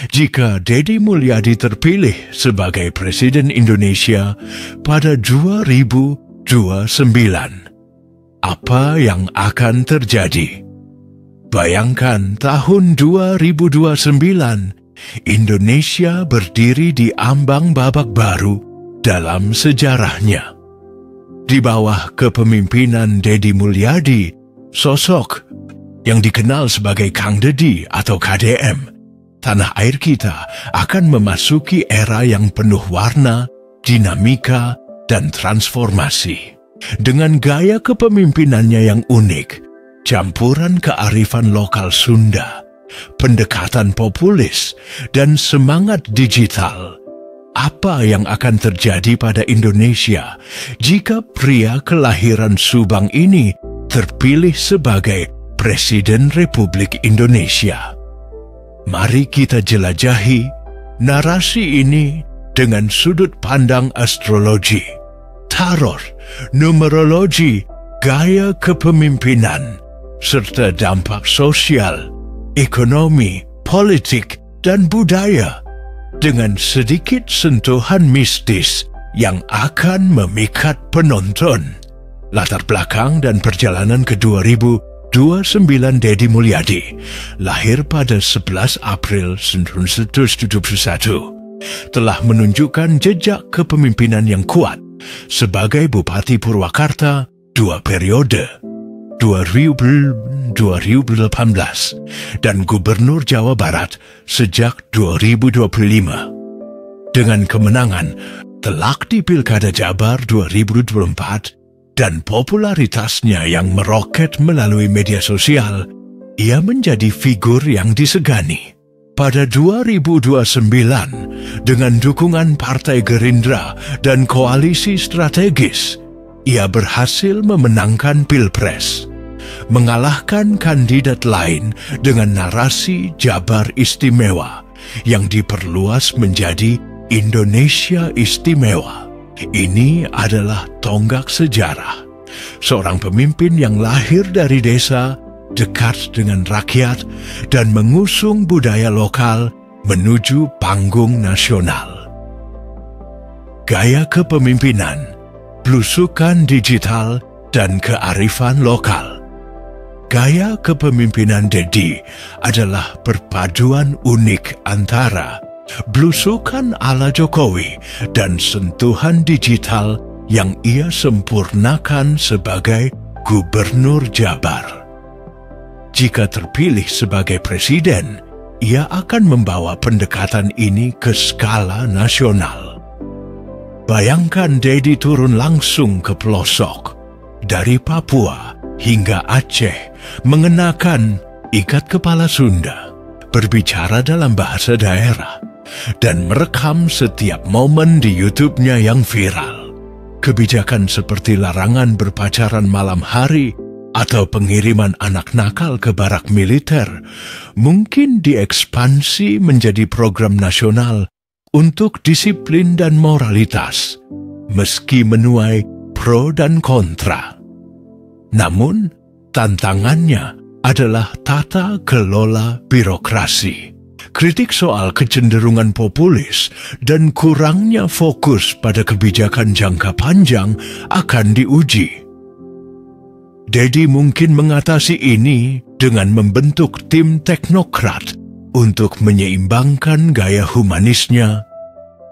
jika Deddy Mulyadi terpilih sebagai Presiden Indonesia pada 2029. Apa yang akan terjadi? Bayangkan tahun 2029, Indonesia berdiri di ambang babak baru dalam sejarahnya. Di bawah kepemimpinan Deddy Mulyadi, sosok yang dikenal sebagai Kang Deddy atau KDM, tanah air kita akan memasuki era yang penuh warna, dinamika, dan transformasi. Dengan gaya kepemimpinannya yang unik, campuran kearifan lokal Sunda, pendekatan populis, dan semangat digital. Apa yang akan terjadi pada Indonesia jika pria kelahiran Subang ini terpilih sebagai Presiden Republik Indonesia? Mari kita jelajahi narasi ini dengan sudut pandang astrologi, tarot, numerologi, gaya kepemimpinan, serta dampak sosial, ekonomi, politik, dan budaya, dengan sedikit sentuhan mistis yang akan memikat penonton. Latar belakang dan perjalanan ke 2029 Deddy Mulyadi, lahir pada 11 April 1971, telah menunjukkan jejak kepemimpinan yang kuat sebagai Bupati Purwakarta 2 periode, 2018, dan Gubernur Jawa Barat sejak 2025. Dengan kemenangan telak di Pilkada Jabar 2024 dan popularitasnya yang meroket melalui media sosial, ia menjadi figur yang disegani. Pada 2029, dengan dukungan Partai Gerindra dan koalisi strategis, ia berhasil memenangkan Pilpres, mengalahkan kandidat lain dengan narasi Jabar Istimewa yang diperluas menjadi Indonesia Istimewa. Ini adalah tonggak sejarah. Seorang pemimpin yang lahir dari desa, dekat dengan rakyat, dan mengusung budaya lokal menuju panggung nasional. Gaya kepemimpinan, belusukan digital, dan kearifan lokal. Gaya kepemimpinan Deddy adalah perpaduan unik antara belusukan ala Jokowi dan sentuhan digital yang ia sempurnakan sebagai Gubernur Jabar. Jika terpilih sebagai presiden, ia akan membawa pendekatan ini ke skala nasional. Bayangkan Deddy turun langsung ke pelosok, dari Papua hingga Aceh, mengenakan ikat kepala Sunda, berbicara dalam bahasa daerah, dan merekam setiap momen di YouTube-nya yang viral. Kebijakan seperti larangan berpacaran malam hari atau pengiriman anak nakal ke barak militer mungkin diekspansi menjadi program nasional untuk disiplin dan moralitas, meski menuai pro dan kontra. Namun, tantangannya adalah tata kelola birokrasi. Kritik soal kecenderungan populis dan kurangnya fokus pada kebijakan jangka panjang akan diuji. Deddy mungkin mengatasi ini dengan membentuk tim teknokrat untuk menyeimbangkan gaya humanisnya,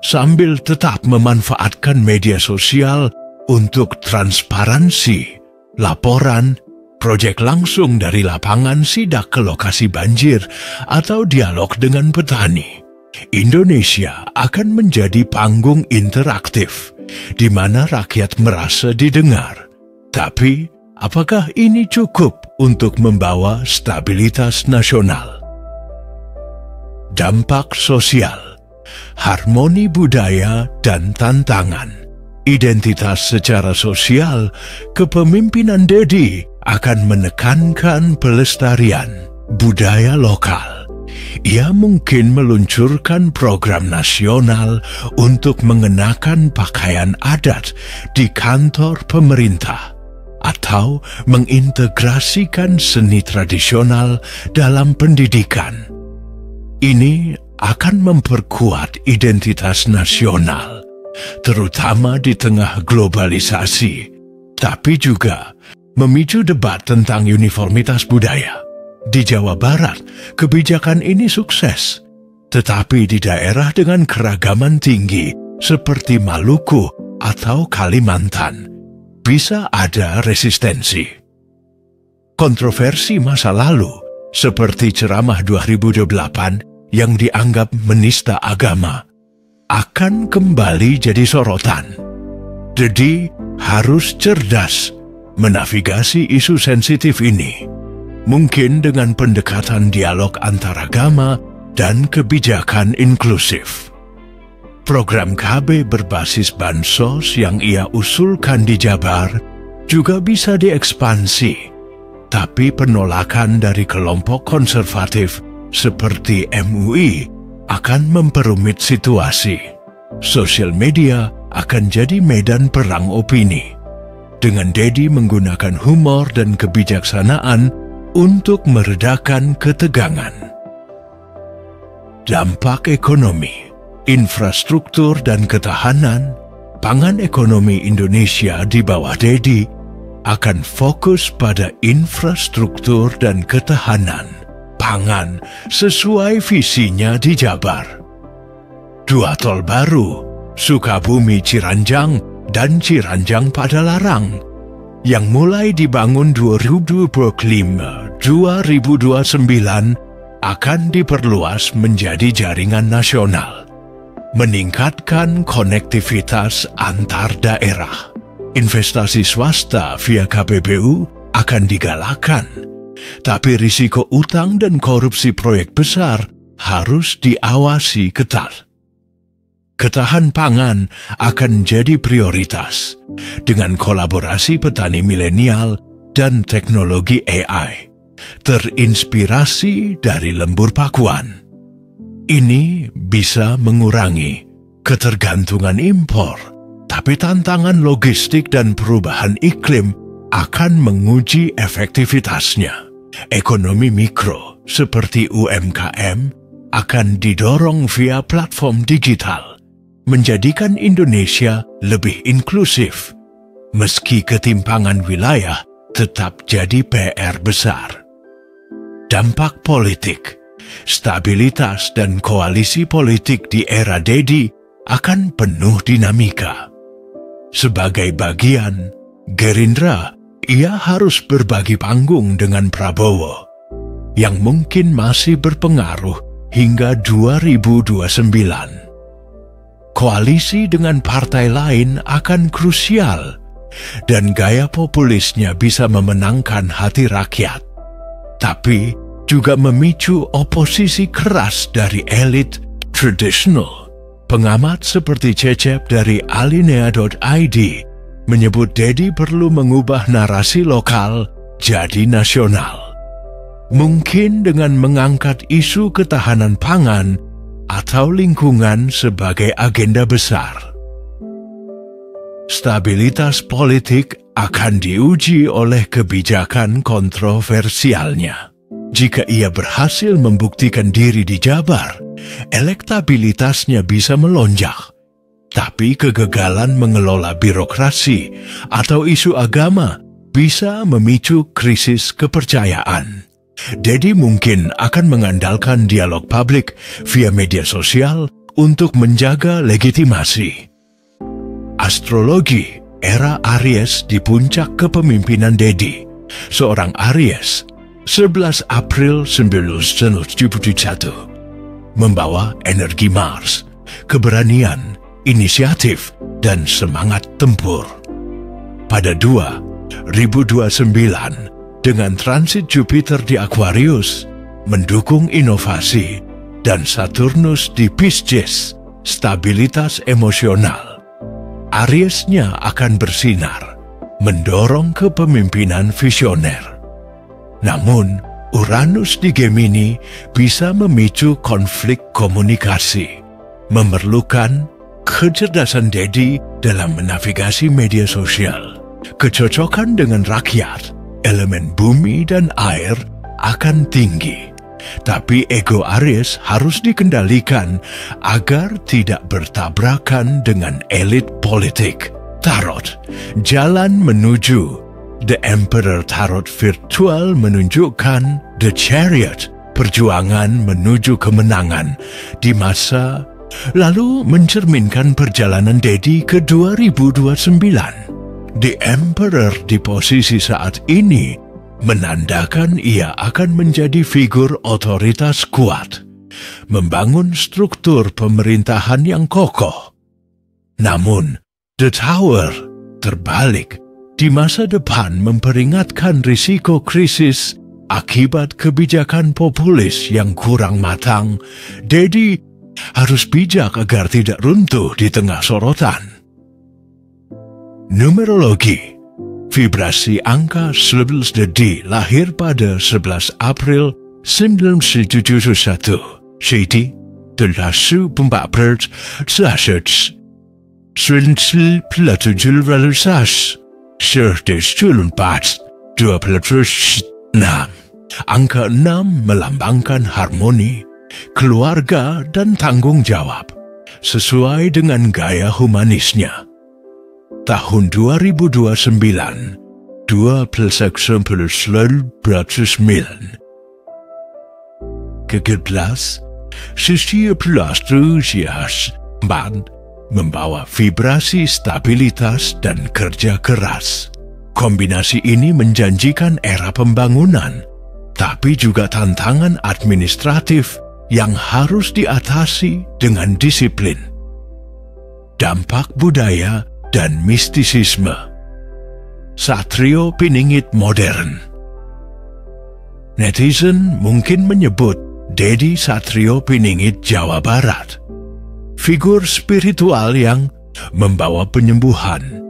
sambil tetap memanfaatkan media sosial untuk transparansi, laporan, proyek langsung dari lapangan sidak ke lokasi banjir, atau dialog dengan petani. Indonesia akan menjadi panggung interaktif, di mana rakyat merasa didengar. Tapi, apakah ini cukup untuk membawa stabilitas nasional? Dampak sosial, harmoni budaya, dan tantangan. Identitas secara sosial, kepemimpinan Deddy akan menekankan pelestarian budaya lokal. Ia mungkin meluncurkan program nasional untuk mengenakan pakaian adat di kantor pemerintah, atau mengintegrasikan seni tradisional dalam pendidikan. Ini akan memperkuat identitas nasional, terutama di tengah globalisasi, tapi juga memicu debat tentang uniformitas budaya. Di Jawa Barat, kebijakan ini sukses, tetapi di daerah dengan keragaman tinggi seperti Maluku atau Kalimantan, bisa ada resistensi. Kontroversi masa lalu, seperti ceramah 2008 yang dianggap menista agama, akan kembali jadi sorotan. Jadi, harus cerdas menavigasi isu sensitif ini, mungkin dengan pendekatan dialog antaragama dan kebijakan inklusif. Program KB berbasis bansos yang ia usulkan di Jabar juga bisa diekspansi, tapi penolakan dari kelompok konservatif seperti MUI akan memperumit situasi. Sosial media akan jadi medan perang opini, dengan Dedi menggunakan humor dan kebijaksanaan untuk meredakan ketegangan. Dampak ekonomi, infrastruktur dan ketahanan, pangan ekonomi Indonesia di bawah Dedi akan fokus pada infrastruktur dan ketahanan pangan sesuai visinya di Jabar. 2 tol baru, Sukabumi Ciranjang dan Ciranjang Padalarang, yang mulai dibangun 2025-2029 akan diperluas menjadi jaringan nasional, meningkatkan konektivitas antar daerah. Investasi swasta via KPBU akan digalakkan, tapi risiko utang dan korupsi proyek besar harus diawasi ketat. Ketahanan pangan akan jadi prioritas dengan kolaborasi petani milenial dan teknologi AI, terinspirasi dari lembur pakuan. Ini bisa mengurangi ketergantungan impor, tapi tantangan logistik dan perubahan iklim akan menguji efektivitasnya. Ekonomi mikro seperti UMKM akan didorong via platform digital, menjadikan Indonesia lebih inklusif, meski ketimpangan wilayah tetap jadi PR besar. Dampak politik, stabilitas dan koalisi politik di era Dedi akan penuh dinamika. Sebagai bagian Gerindra, ia harus berbagi panggung dengan Prabowo, yang mungkin masih berpengaruh hingga 2029. Koalisi dengan partai lain akan krusial, dan gaya populisnya bisa memenangkan hati rakyat, tapi juga memicu oposisi keras dari elit tradisional. Pengamat seperti Cecep dari alinea.id menyebut Dedi perlu mengubah narasi lokal jadi nasional. Mungkin dengan mengangkat isu ketahanan pangan atau lingkungan sebagai agenda besar. Stabilitas politik akan diuji oleh kebijakan kontroversialnya. Jika ia berhasil membuktikan diri di Jabar, elektabilitasnya bisa melonjak. Tapi kegagalan mengelola birokrasi atau isu agama bisa memicu krisis kepercayaan. Dedi mungkin akan mengandalkan dialog publik via media sosial untuk menjaga legitimasi. Astrologi era Aries di puncak kepemimpinan Dedi. Seorang Aries, 11 April 1971, membawa energi Mars, keberanian, inisiatif, dan semangat tempur. Pada 2029, dengan transit Jupiter di Aquarius, mendukung inovasi, dan Saturnus di Pisces, stabilitas emosional. Ariesnya akan bersinar, mendorong kepemimpinan visioner. Namun, Uranus di Gemini bisa memicu konflik komunikasi, memerlukan kecerdasan Dedi dalam menavigasi media sosial. Kecocokan dengan rakyat, elemen bumi dan air akan tinggi, Tapi ego Aries harus dikendalikan agar tidak bertabrakan dengan elit politik. Tarot, jalan menuju. The Emperor Tarot Virtual menunjukkan The Chariot, perjuangan menuju kemenangan di masa lalu, mencerminkan perjalanan Dedi ke 2029. The Emperor di posisi saat ini menandakan ia akan menjadi figur otoritas kuat, membangun struktur pemerintahan yang kokoh. Namun, The Tower terbalik, di masa depan memperingatkan risiko krisis akibat kebijakan populis yang kurang matang. Dedi harus bijak agar tidak runtuh di tengah sorotan. Numerologi. Vibrasi angka 11 Dedi lahir pada 11 April 1971. Jadi, telah 14 sasets. Swensil pelatuh realisas. Serdes 24. Angka 6 melambangkan harmoni, keluarga, dan tanggung jawab, sesuai dengan gaya humanisnya. Tahun 2029, 12,9. Ke-11, setiap Astrologias membawa vibrasi stabilitas dan kerja keras. Kombinasi ini menjanjikan era pembangunan, tapi juga tantangan administratif yang harus diatasi dengan disiplin. Dampak budaya dan mistisisme. Satrio Piningit modern. Netizen mungkin menyebut Dedi Satrio Piningit Jawa Barat, figur spiritual yang membawa penyembuhan.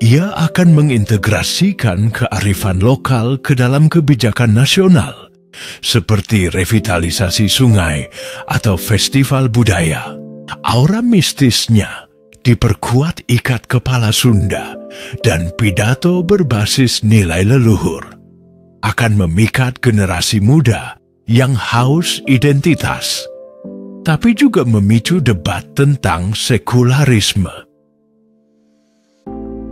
Ia akan mengintegrasikan kearifan lokal ke dalam kebijakan nasional, seperti revitalisasi sungai atau festival budaya. Aura mistisnya diperkuat ikat kepala Sunda dan pidato berbasis nilai leluhur, akan memikat generasi muda yang haus identitas, tapi juga memicu debat tentang sekularisme.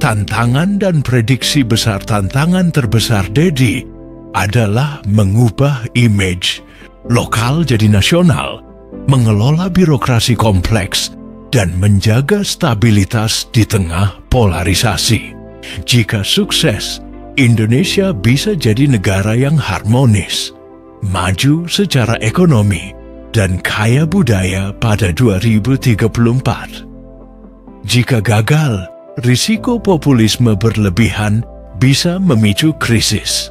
Tantangan dan prediksi besar. Tantangan terbesar Dedi adalah mengubah image lokal jadi nasional, mengelola birokrasi kompleks, dan menjaga stabilitas di tengah polarisasi. Jika sukses, Indonesia bisa jadi negara yang harmonis, maju secara ekonomi, dan kaya budaya pada 2034. Jika gagal, risiko populisme berlebihan bisa memicu krisis.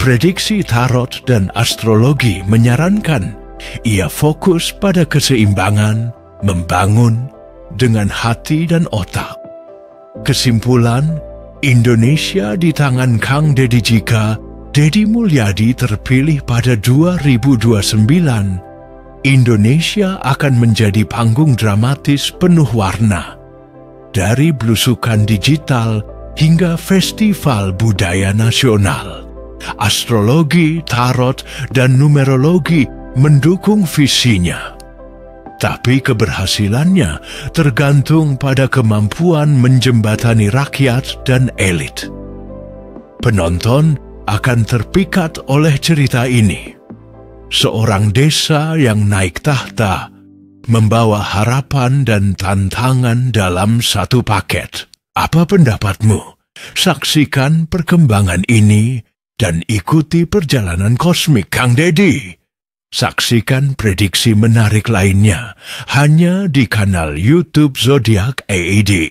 Prediksi tarot dan astrologi menyarankan ia fokus pada keseimbangan, membangun dengan hati dan otak. Kesimpulan, Indonesia di tangan Kang Dedi. Jika Dedi Mulyadi terpilih pada 2029, Indonesia akan menjadi panggung dramatis penuh warna. Dari belusukan digital hingga festival budaya nasional, astrologi, tarot, dan numerologi mendukung visinya. Tapi keberhasilannya tergantung pada kemampuan menjembatani rakyat dan elit. Penonton akan terpikat oleh cerita ini. Seorang desa yang naik tahta, membawa harapan dan tantangan dalam satu paket. Apa pendapatmu? Saksikan perkembangan ini dan ikuti perjalanan kosmik Kang Dedi. Saksikan prediksi menarik lainnya hanya di kanal YouTube Zodiak AED.